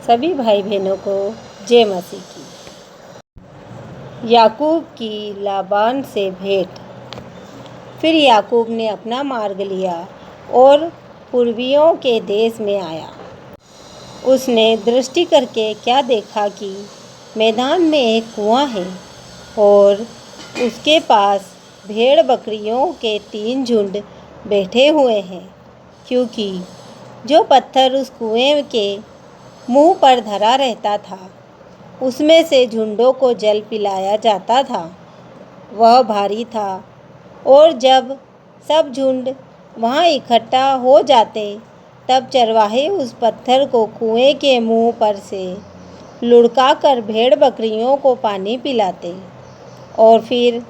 सभी भाई बहनों को जय मसीह की। याकूब की लाबान से भेंट। फिर याकूब ने अपना मार्ग लिया और पूर्वियों के देश में आया। उसने दृष्टि करके क्या देखा कि मैदान में एक कुआं है और उसके पास भेड़ बकरियों के 3 झुंड बैठे हुए हैं, क्योंकि जो पत्थर उस कुएं के मुंह पर धरा रहता था उसमें से झुंडों को जल पिलाया जाता था। वह भारी था और जब सब झुंड वहाँ इकट्ठा हो जाते तब चरवाहे उस पत्थर को कुएं के मुंह पर से लुढ़काकर भेड़ बकरियों को पानी पिलाते और फिर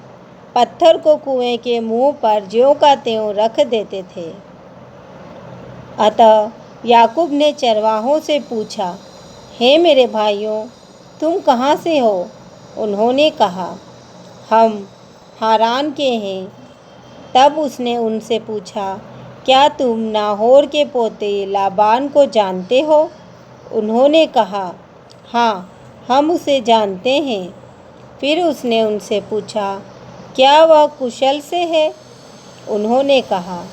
पत्थर को कुएं के मुंह पर ज्यों का त्यों रख देते थे। अतः याकूब ने चरवाहों से पूछा, हे मेरे भाइयों, तुम कहाँ से हो? उन्होंने कहा, हम हारान के हैं। तब उसने उनसे पूछा, क्या तुम नाहोर के पोते लाबान को जानते हो? उन्होंने कहा, हाँ, हम उसे जानते हैं। फिर उसने उनसे पूछा, क्या वह कुशल से है? उन्होंने कहा,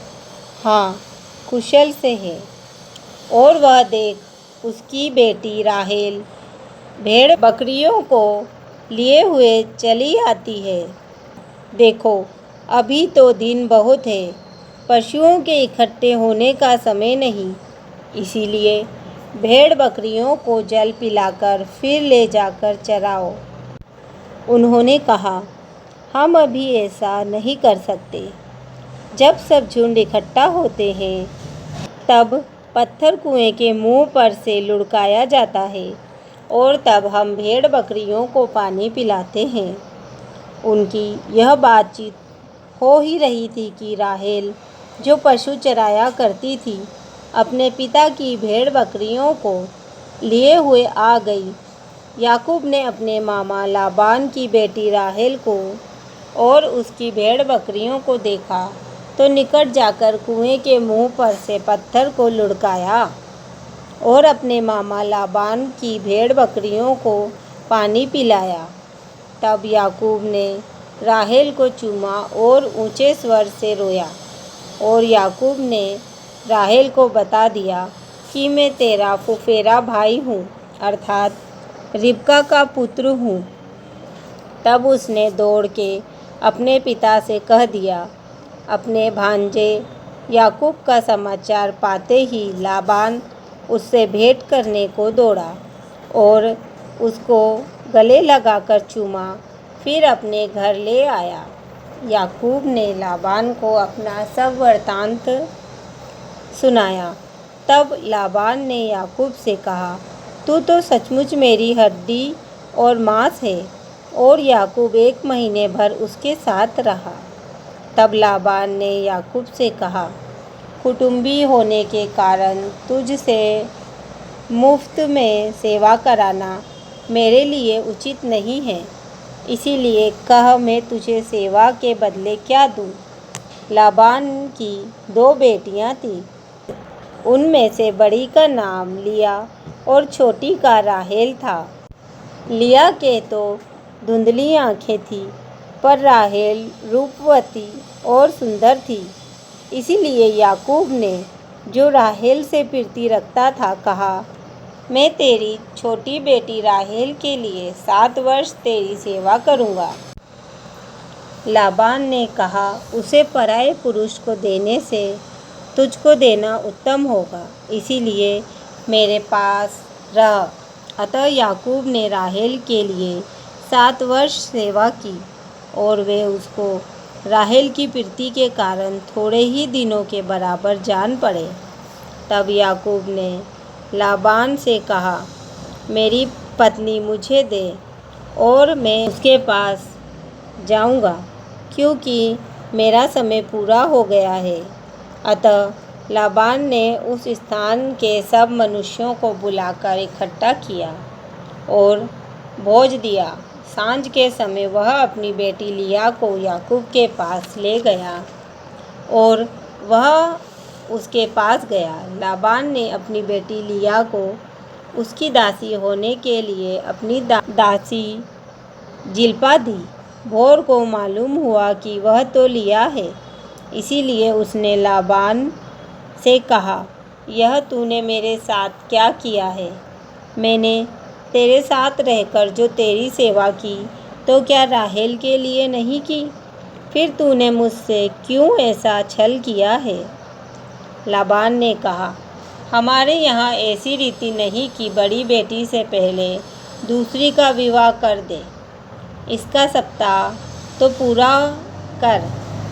हाँ, कुशल से है। और वह देख, उसकी बेटी राहेल भेड़ बकरियों को लिए हुए चली आती है। देखो, अभी तो दिन बहुत है, पशुओं के इकट्ठे होने का समय नहीं, इसीलिए भेड़ बकरियों को जल पिलाकर फिर ले जाकर चराओ। उन्होंने कहा, हम अभी ऐसा नहीं कर सकते। जब सब झुंड इकट्ठा होते हैं तब पत्थर कुएं के मुंह पर से लुढ़काया जाता है और तब हम भेड़ बकरियों को पानी पिलाते हैं। उनकी यह बातचीत हो ही रही थी कि राहेल, जो पशु चराया करती थी, अपने पिता की भेड़ बकरियों को लिए हुए आ गई। याकूब ने अपने मामा लाबान की बेटी राहेल को और उसकी भेड़ बकरियों को देखा तो निकट जाकर कुएं के मुंह पर से पत्थर को लुढ़काया और अपने मामा लाबान की भेड़ बकरियों को पानी पिलाया। तब याकूब ने राहेल को चूमा और ऊंचे स्वर से रोया। और याकूब ने राहेल को बता दिया कि मैं तेरा फुफेरा भाई हूँ, अर्थात रिबका का पुत्र हूँ। तब उसने दौड़ के अपने पिता से कह दिया। अपने भांजे याकूब का समाचार पाते ही लाबान उससे भेंट करने को दौड़ा और उसको गले लगाकर चूमा, फिर अपने घर ले आया। याकूब ने लाबान को अपना सब वृत्तांत सुनाया। तब लाबान ने याकूब से कहा, तू तो सचमुच मेरी हड्डी और मांस है। और याकूब 1 महीने भर उसके साथ रहा। तब लाबान ने याकूब से कहा, कुटुंबी होने के कारण तुझसे मुफ्त में सेवा कराना मेरे लिए उचित नहीं है, इसीलिए कह, मैं तुझे सेवा के बदले क्या दूँ? लाबान की 2 बेटियां थीं। उनमें से बड़ी का नाम लिया और छोटी का राहेल था। लिया के तो धुंधली आँखें थीं, पर राहेल रूपवती और सुंदर थी। इसीलिए याकूब ने, जो राहेल से प्रीति रखता था, कहा, मैं तेरी छोटी बेटी राहेल के लिए 7 वर्ष तेरी सेवा करूँगा। लाबान ने कहा, उसे पराये पुरुष को देने से तुझको देना उत्तम होगा, इसीलिए मेरे पास रह। अतः याकूब ने राहेल के लिए 7 वर्ष सेवा की और वे उसको राहेल की प्रीति के कारण थोड़े ही दिनों के बराबर जान पड़े। तब याकूब ने लाबान से कहा, मेरी पत्नी मुझे दे और मैं उसके पास जाऊंगा, क्योंकि मेरा समय पूरा हो गया है। अतः लाबान ने उस स्थान के सब मनुष्यों को बुलाकर इकट्ठा किया और भोज दिया। सांझ के समय वह अपनी बेटी लिया को याकूब के पास ले गया और वह उसके पास गया। लाबान ने अपनी बेटी लिया को उसकी दासी होने के लिए अपनी दासी जिल्पा दी। भोर को मालूम हुआ कि वह तो लिया है, इसीलिए उसने लाबान से कहा, यह तूने मेरे साथ क्या किया है? मैंने तेरे साथ रहकर जो तेरी सेवा की, तो क्या राहेल के लिए नहीं की? फिर तूने मुझसे क्यों ऐसा छल किया है? लाबान ने कहा, हमारे यहाँ ऐसी रीति नहीं कि बड़ी बेटी से पहले दूसरी का विवाह कर दे। इसका सप्ताह तो पूरा कर,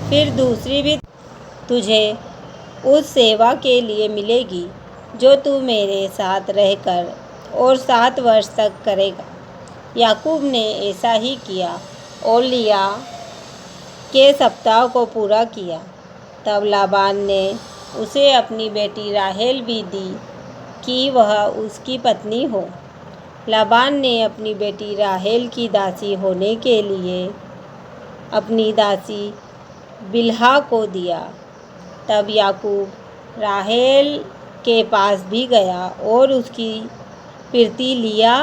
फिर दूसरी भी तुझे उस सेवा के लिए मिलेगी जो तू मेरे साथ रहकर और 7 वर्ष तक करेगा। याकूब ने ऐसा ही किया और लिया के सप्ताह को पूरा किया। तब लाबान ने उसे अपनी बेटी राहेल भी दी कि वह उसकी पत्नी हो। लाबान ने अपनी बेटी राहेल की दासी होने के लिए अपनी दासी बिल्हा को दिया। तब याकूब राहेल के पास भी गया और उसकी प्रीति लिया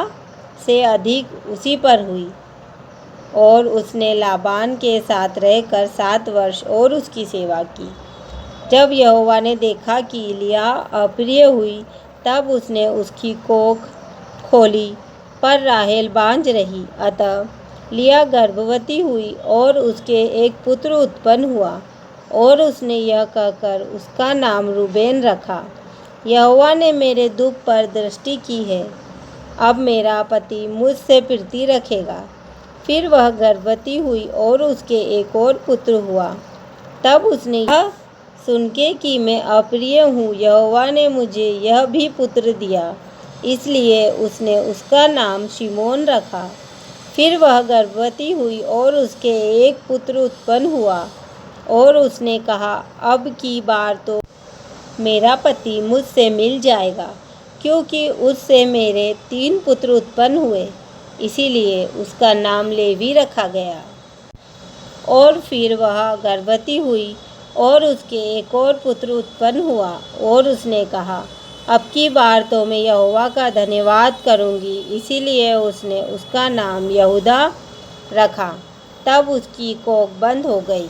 से अधिक उसी पर हुई, और उसने लाबान के साथ रहकर 7 वर्ष और उसकी सेवा की। जब यहोवा ने देखा कि लिया अप्रिय हुई, तब उसने उसकी कोख खोली, पर राहेल बांझ रही। अतः लिया गर्भवती हुई और उसके एक पुत्र उत्पन्न हुआ, और उसने यह कहकर उसका नाम रूबेन रखा, यहोवा ने मेरे दुख पर दृष्टि की है, अब मेरा पति मुझसे प्रीति रखेगा। फिर वह गर्भवती हुई और उसके एक और पुत्र हुआ। तब उसने यह सुनके कि मैं अप्रिय हूँ, यहोवा ने मुझे यह भी पुत्र दिया, इसलिए उसने उसका नाम शिमोन रखा। फिर वह गर्भवती हुई और उसके एक पुत्र उत्पन्न हुआ, और उसने कहा, अब की बार तो मेरा पति मुझसे मिल जाएगा, क्योंकि उससे मेरे 3 पुत्र उत्पन्न हुए। इसीलिए उसका नाम लेवी रखा गया। और फिर वह गर्भवती हुई और उसके एक और पुत्र उत्पन्न हुआ, और उसने कहा, अब की बार तो मैं यहोवा का धन्यवाद करूँगी। इसीलिए उसने उसका नाम यहूदा रखा। तब उसकी कोख बंद हो गई।